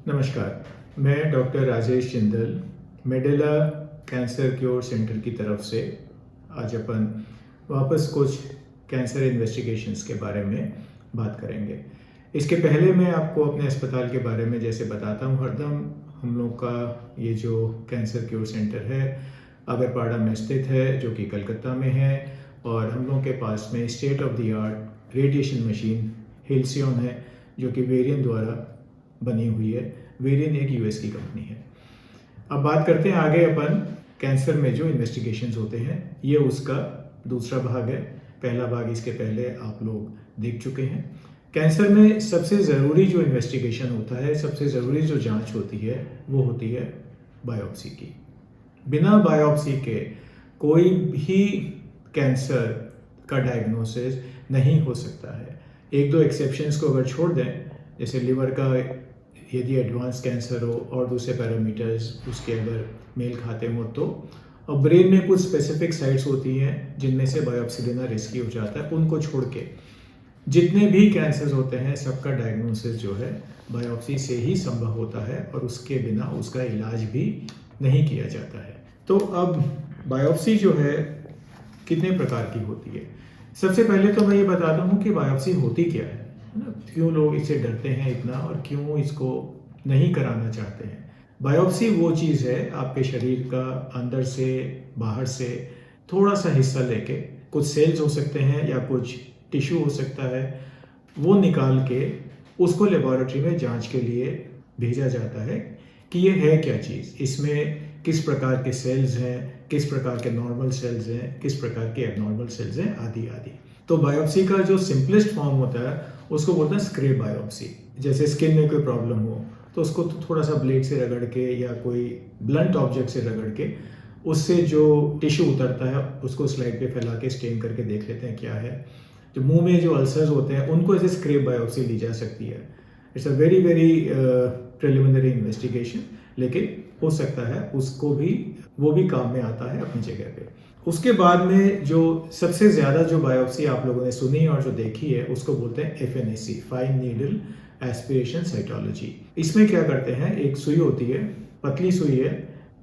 नमस्कार, मैं doctor Rajesh Jindal medulla cancer cure centre की तरफ से आज अपन वापस कुछ कैंसर इन्वेस्टिगेशंस के बारे में बात करेंगे। इसके पहले मैं आपको अपने अस्पताल के बारे में जैसे बताता हूँ हरदम, हम लोग का ये जो कैंसर क्योर सेंटर है अगरपाड़ा में स्थित है, जो कि कलकत्ता में है, और हम लोग के पास में state of the art radiation machine halcyon है, जो कि वेरियन द्वारा बनी हुई है। वेरियन एक यूएस की कंपनी है। अब बात करते हैं आगे अपन कैंसर में जो इन्वेस्टिगेशंस होते हैं, ये उसका दूसरा भाग है। पहला भाग इसके पहले आप लोग देख चुके हैं। कैंसर में सबसे ज़रूरी जो इन्वेस्टिगेशन होता है, सबसे ज़रूरी जो जांच होती है, वो होती है बायोप्सी की। बिना बायोप्सी के कोई भी कैंसर का डायग्नोसिस नहीं हो सकता है। एक दो एक्सेप्शंस को अगर छोड़ दें, जैसे लिवर का यदि एडवांस कैंसर हो और दूसरे पैरामीटर्स उसके अगर मेल खाते हो तो, और ब्रेन में कुछ स्पेसिफिक साइट्स होती हैं जिनमें से बायोप्सी लेना रिस्की हो जाता है, उनको छोड़ के जितने भी कैंसर्स होते हैं सबका डायग्नोसिस जो है बायोप्सी से ही संभव होता है, और उसके बिना उसका इलाज भी नहीं किया जाता है। तो अब बायोप्सी जो है कितने प्रकार की होती है। सबसे पहले तो मैं ये बताता हूँ कि बायोप्सी होती क्या है ना, क्यों लोग इससे डरते हैं इतना और क्यों इसको नहीं कराना चाहते हैं। बायोप्सी वो चीज़ है, आपके शरीर का अंदर से बाहर से थोड़ा सा हिस्सा लेके, कुछ सेल्स हो सकते हैं या कुछ टिश्यू हो सकता है, वो निकाल के उसको लेबोरेटरी में जांच के लिए भेजा जाता है कि ये है क्या चीज़, इसमें किस प्रकार के सेल्स हैं, किस प्रकार के नॉर्मल सेल्स हैं, किस प्रकार के एबनॉर्मल सेल्स हैं, आदि आदि। तो बायोप्सी का जो सिंपलेस्ट फॉर्म होता है उसको बोलते हैं स्क्रैब बायोप्सी। जैसे स्किन में कोई प्रॉब्लम हो तो उसको थोड़ा सा ब्लेड से रगड़ के या कोई ब्लंट ऑब्जेक्ट से रगड़ के उससे जो टिश्यू उतरता है उसको स्लाइड पे फैला के स्टेन करके देख लेते हैं क्या है। जो मुंह में जो अल्सर्स होते हैं उनको ऐसे स्क्रैब बायोप्सी ली जा सकती है। It's a very very preliminary investigation, लेकिन हो सकता है उसको भी, वो भी काम में आता है अपनी जगह पे। उसके बाद में जो सबसे ज़्यादा जो बायोप्सी आप लोगों ने सुनी और जो देखी है उसको बोलते हैं FNAC, fine needle aspiration cytology. इसमें क्या करते हैं, एक सुई होती है, पतली सुई है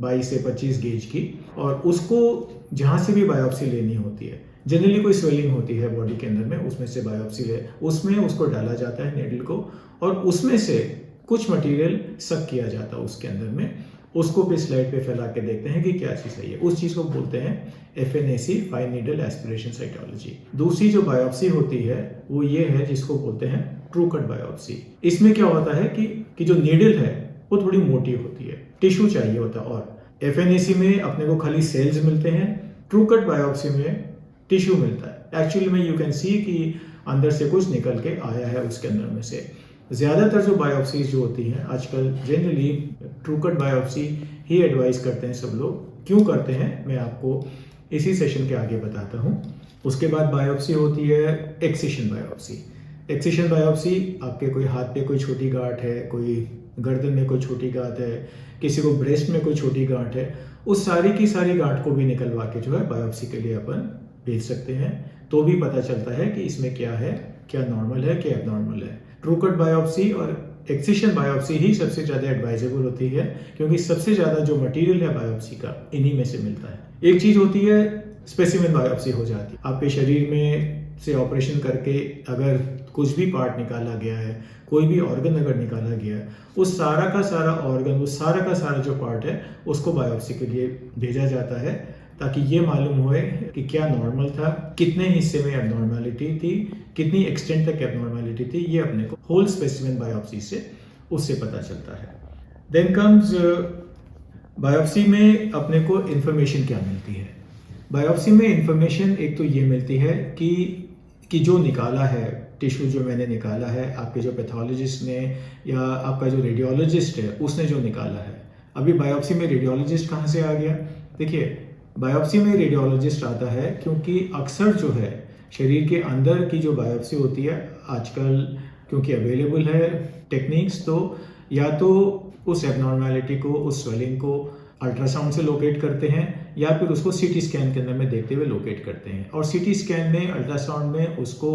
22 से 25 गेज की, और उसको जहाँ से भी बायोप्सी लेनी होती है, जनरली कोई स्वेलिंग होती है बॉडी के अंदर में, उसमें से बायोप्सी ले, उसमें उसको डाला जाता है नीडल को, और उसमें से कुछ मटेरियल सक किया जाता है उसके अंदर में, उसको भी स्लाइड पे फैला के देखते हैं कि क्या चीज़ है ये। उस चीज़ को बोलते हैं FNAC, fine needle aspiration cytology. दूसरी जो बायोप्सी होती है वो ये है जिसको बोलते हैं ट्रू कट बायोप्सी। इसमें क्या होता है कि जो नीडल है वो थोड़ी मोटी होती है, टिश्यू चाहिए होता है, और FNAC में अपने को खाली सेल्स मिलते हैं, ट्रू कट बायोप्सी में टिश्यू मिलता है। एक्चुअली में यू कैन सी कि अंदर से कुछ निकल के आया है उसके अंदर में से। ज़्यादातर जो बायोप्सीज जो होती हैं आजकल जनरली ट्रू कट बायोप्सी ही एडवाइस करते हैं सब लोग। क्यों करते हैं मैं आपको इसी सेशन के आगे बताता हूँ। उसके बाद बायोप्सी होती है एक्सिशन बायोप्सी। एक्सिशन बायोप्सी, आपके कोई हाथ पे कोई छोटी गांठ है, कोई गर्दन में कोई छोटी गांठ है, किसी को ब्रेस्ट में कोई छोटी गांठ है, उस सारी की सारी गांठ को भी निकलवा के जो है बायोप्सी के लिए अपन भेज सकते हैं, तो भी पता चलता है कि इसमें क्या है, क्या नॉर्मल है, क्या एबनॉर्मल है। ट्रू कट बायोप्सी और एक्सिशन बायोप्सी ही सबसे ज़्यादा एडवाइजेबल होती है, क्योंकि सबसे ज़्यादा जो मटेरियल है बायोप्सी का इन्हीं में से मिलता है। एक चीज़ होती है स्पेसिमेन बायोप्सी हो जाती है, आपके शरीर में से ऑपरेशन करके अगर कुछ भी पार्ट निकाला गया है, कोई भी ऑर्गन अगर निकाला गया है, उस सारा का सारा ऑर्गन, उस सारा का सारा जो पार्ट है उसको बायोप्सी के लिए भेजा जाता है, ताकि ये मालूम होए कि क्या नॉर्मल था, कितने हिस्से में एबनॉर्मलिटी थी, कितनी एक्सटेंट तक एबनॉर्मलिटी थी, ये अपने को होल स्पेसिमेन बायोप्सी से उससे पता चलता है। देन कम्स बायोप्सी में अपने को इन्फॉर्मेशन क्या मिलती है। बायोप्सी में इन्फॉर्मेशन एक तो ये मिलती है कि जो निकाला है टिश्यू, जो मैंने निकाला है, आपके जो पैथोलॉजिस्ट ने या आपका जो रेडियोलॉजिस्ट है उसने जो निकाला है। अभी बायोप्सी में रेडियोलॉजिस्ट कहाँ से आ गया? देखिए, बायोप्सी में रेडियोलॉजिस्ट आता है क्योंकि अक्सर जो है शरीर के अंदर की जो बायोप्सी होती है आजकल, क्योंकि अवेलेबल है टेक्निक्स, तो या तो उस एबनॉर्मैलिटी को, उस स्वेलिंग को अल्ट्रासाउंड से लोकेट करते हैं, या फिर उसको सीटी स्कैन के अंदर में देखते हुए लोकेट करते हैं, और सीटी स्कैन में, अल्ट्रासाउंड में उसको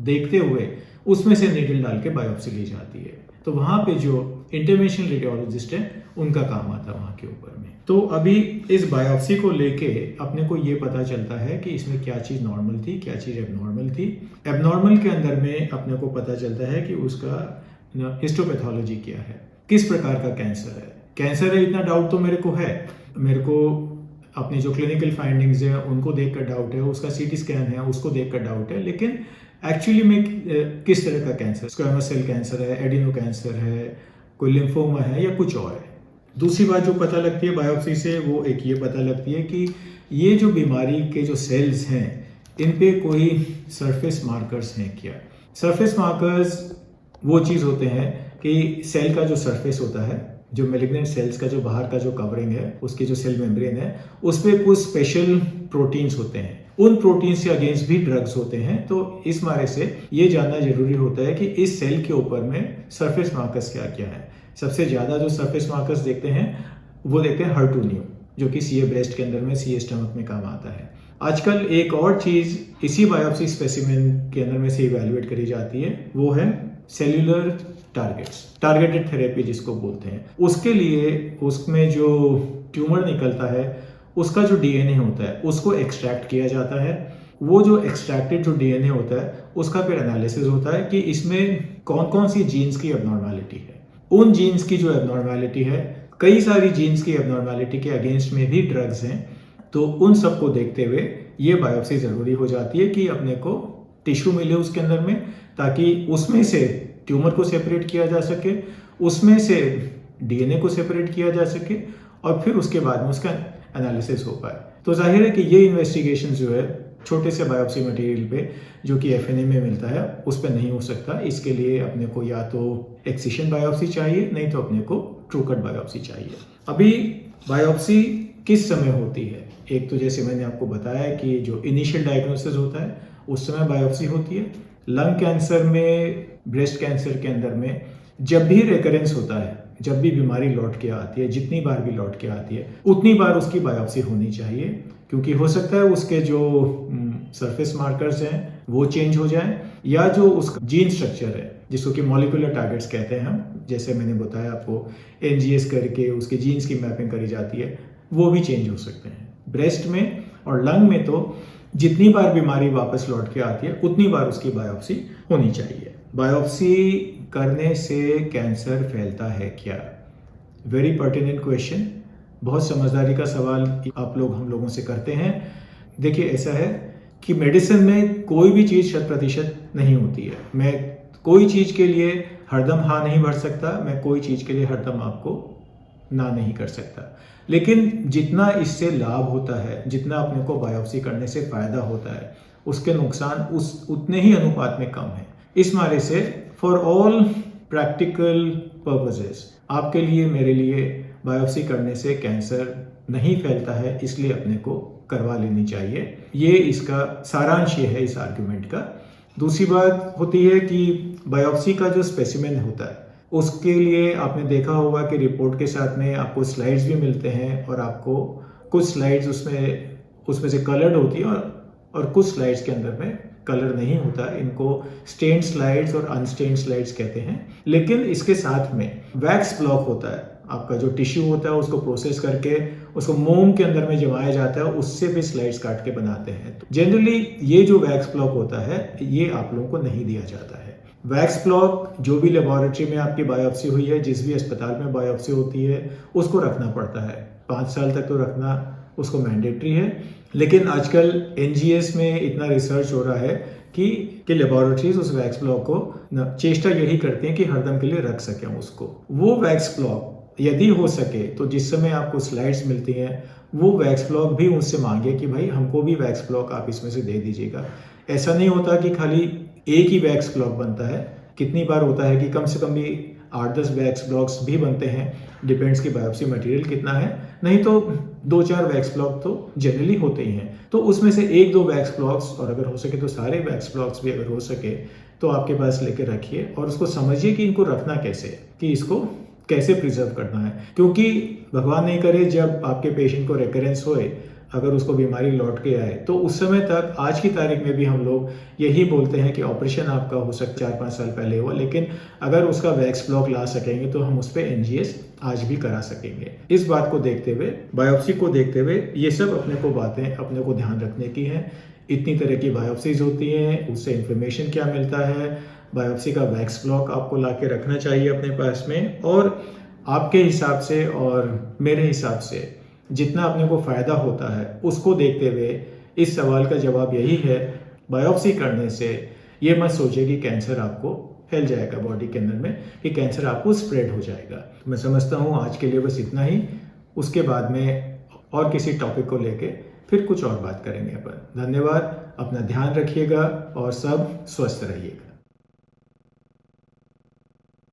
देखते हुए उसमें से नीडल डाल के बायोप्सी ली जाती है। तो वहाँ पे जो इंटरवेंशनल रेडियोलॉजिस्ट हैं उनका काम आता है वहाँ के ऊपर में। तो अभी इस बायोप्सी को लेके अपने को ये पता चलता है कि इसमें क्या चीज़ नॉर्मल थी, क्या चीज़ एबनॉर्मल थी। एबनॉर्मल के अंदर में अपने को पता चलता है कि उसका हिस्टोपैथोलॉजी क्या है, किस प्रकार का कैंसर है। कैंसर है इतना डाउट तो मेरे को है, मेरे को अपनी जो क्लिनिकल फाइंडिंग्स है उनको देखकर डाउट है, उसका सीटी स्कैन है उसको देखकर डाउट है, लेकिन एक्चुअली में किस तरह का कैंसर, स्क्वैमस सेल कैंसर है, एडिनो कैंसर है, कोई लिम्फोमा है या कुछ और है। दूसरी बात जो पता लगती है बायोप्सी से वो एक ये पता लगती है कि ये जो बीमारी के जो सेल्स हैं इन पे कोई सरफेस मार्कर्स हैं क्या। सरफेस मार्कर्स वो चीज़ होते हैं कि सेल का जो सरफेस होता है, जो मेलिग्नेंट सेल्स का जो बाहर का जो कवरिंग है, उसकी जो सेल मेम्ब्रेन है, उस पर कुछ स्पेशल प्रोटीन्स होते हैं, उन प्रोटीन्स के अगेंस्ट भी ड्रग्स होते हैं। तो इस मारे से ये जानना जरूरी होता है कि इस सेल के ऊपर में सरफेस मार्कर्स क्या क्या है। सबसे ज़्यादा जो सरफेस मार्कर्स देखते हैं वो देखते हैं HER2/neu, जो कि CA ब्रेस्ट के अंदर में, CA स्टमक में काम आता है। आजकल एक और चीज़ इसी बायोप्सी स्पेसिमेन के अंदर में से इवेल्युएट करी जाती है, वो है सेल्यूलर टारगेटेड थेरेपी जिसको बोलते हैं। उसके लिए उसमें जो ट्यूमर निकलता है उसका जो DNA होता है उसको एक्सट्रैक्ट किया जाता है। वो जो एक्सट्रैक्टेड जो DNA होता है उसका फिर एनालिसिस होता है कि इसमें कौन कौन सी जीन्स की एबनॉर्मैलिटी है। उन जीन्स की जो एबनॉर्मैलिटी है, कई सारी जीन्स की एबनॉर्मैलिटी के अगेंस्ट में भी ड्रग्स हैं, तो उन सबको देखते हुए ये बायोप्सी ज़रूरी हो जाती है कि अपने को टिश्यू मिले उसके अंदर में, ताकि उसमें से ट्यूमर को सेपरेट किया जा सके, उसमें से DNA को सेपरेट किया जा सके और फिर उसके बाद में उसका एनालिसिस हो पाए। तो जाहिर है कि ये इन्वेस्टिगेशन जो है छोटे से बायोप्सी मटेरियल पे जो कि FNA में मिलता है उस पर नहीं हो सकता। इसके लिए अपने को या तो एक्सिशन बायोप्सी चाहिए, नहीं तो अपने को ट्रू कट बायोप्सी चाहिए। अभी बायोप्सी किस समय होती है? एक तो जैसे मैंने आपको बताया कि जो इनिशियल डायग्नोसिस होता है उस समय बायोप्सी होती है। लंग कैंसर में, ब्रेस्ट कैंसर के अंदर में जब भी रिकरेंस होता है, जब भी बीमारी लौट के आती है, जितनी बार भी लौट के आती है उतनी बार उसकी बायोप्सी होनी चाहिए, क्योंकि हो सकता है उसके जो सरफेस मार्कर्स हैं वो चेंज हो जाए, या जो उसका जीन स्ट्रक्चर है जिसको कि मॉलिक्यूलर टारगेट्स कहते हैं हम, जैसे मैंने बताया आपको NGS करके उसके जीन्स की मैपिंग करी जाती है, वो भी चेंज हो सकते हैं। ब्रेस्ट में और लंग में तो जितनी बार बीमारी वापस लौट के आती है उतनी बार उसकी बायोप्सी होनी चाहिए। बायोप्सी करने से कैंसर फैलता है क्या? वेरी पर्टिनेंट क्वेश्चन, बहुत समझदारी का सवाल आप लोग हम लोगों से करते हैं। देखिए ऐसा है कि मेडिसिन में कोई भी चीज़ 100% नहीं होती है। मैं कोई चीज़ के लिए हरदम हाँ नहीं भर सकता, मैं कोई चीज़ के लिए हरदम आपको ना नहीं कर सकता, लेकिन जितना इससे लाभ होता है, जितना अपने को बायोप्सी करने से फ़ायदा होता है, उसके नुकसान उतने ही अनुपात में कम है। इस मारे से फॉर ऑल प्रैक्टिकल पर्पसेस आपके लिए, मेरे लिए बायोप्सी करने से कैंसर नहीं फैलता है, इसलिए अपने को करवा लेनी चाहिए। ये इसका सारांश ये है इस आर्गुमेंट का। दूसरी बात होती है कि बायोप्सी का जो स्पेसिमेन होता है उसके लिए आपने देखा होगा कि रिपोर्ट के साथ में आपको स्लाइड्स भी मिलते हैं, और आपको कुछ स्लाइड्स उसमें से कलर्ड होती है और कुछ स्लाइड्स के अंदर में कलर नहीं होता। इनको स्टेन्ड स्लाइड्स और अनस्टेन्ड स्लाइड्स कहते हैं। लेकिन इसके साथ में वैक्स ब्लॉक होता है, आपका जो टिश्यू होता है उसको प्रोसेस करके उसको मोम के अंदर में जमाया जाता है, उससे भी स्लाइड्स काट के बनाते हैं। तो जनरली ये जो वैक्स ब्लॉक होता है ये आप लोगों को नहीं दिया जाता है। वैक्स ब्लॉक जो भी लेबोरेटरी में आपकी बायोप्सी हुई है, जिस भी अस्पताल में बायोप्सी होती है, उसको रखना पड़ता है। 5 साल तक तो रखना उसको मैंडेटरी है। लेकिन आजकल NGS में इतना रिसर्च हो रहा है कि लेबोरेटरीज उस वैक्स ब्लॉक को चेष्टा यही करते हैं कि हरदम के लिए रख सकें उसको। वो वैक्स ब्लॉक यदि हो सके तो जिस समय आपको स्लाइड्स मिलती हैं वो वैक्स ब्लॉक भी उनसे मांगे कि भाई हमको भी वैक्स ब्लॉक आप इसमें से दे दीजिएगा। ऐसा नहीं होता कि खाली एक ही वैक्स ब्लॉक बनता है, कितनी बार होता है कि कम से कम भी 8-10 वैक्स ब्लॉक्स भी बनते हैं, डिपेंड्स कि बायोप्सी मटेरियल कितना है, नहीं तो 2-4 वैक्स ब्लॉक तो जनरली होते ही हैं। तो उसमें से 1-2 वैक्स ब्लॉक्स, और अगर हो सके तो सारे वैक्स ब्लॉक्स भी अगर हो सके तो आपके पास लेके रखिए, और उसको समझिए कि इनको रखना कैसे है, कि इसको कैसे प्रिजर्व करना है। क्योंकि भगवान नहीं करे जब आपके पेशेंट को रिकरेंस होए, अगर उसको बीमारी लौट के आए तो उस समय तक, आज की तारीख में भी हम लोग यही बोलते हैं कि ऑपरेशन आपका हो सकता है 4-5 साल पहले हुआ, लेकिन अगर उसका वैक्स ब्लॉक ला सकेंगे तो हम उस पर एनजीएस आज भी करा सकेंगे। इस बात को देखते हुए, बायोप्सी को देखते हुए, ये सब अपने को बातें अपने को ध्यान रखने की हैं। इतनी तरह की बायोप्सीज होती हैं, उससे इंफॉर्मेशन क्या मिलता है, बायोप्सी का वैक्स ब्लॉक आपको ला के रखना चाहिए अपने पास में, और आपके हिसाब से और मेरे हिसाब से जितना अपने को फ़ायदा होता है उसको देखते हुए इस सवाल का जवाब यही है, बायोप्सी करने से ये मत सोचिए कि कैंसर आपको फैल जाएगा बॉडी के अंदर में, कि कैंसर आपको स्प्रेड हो जाएगा। मैं समझता हूँ आज के लिए बस इतना ही। उसके बाद में और किसी टॉपिक को लेके फिर कुछ और बात करेंगे अपन। धन्यवाद, अपना ध्यान रखिएगा और सब स्वस्थ रहिएगा।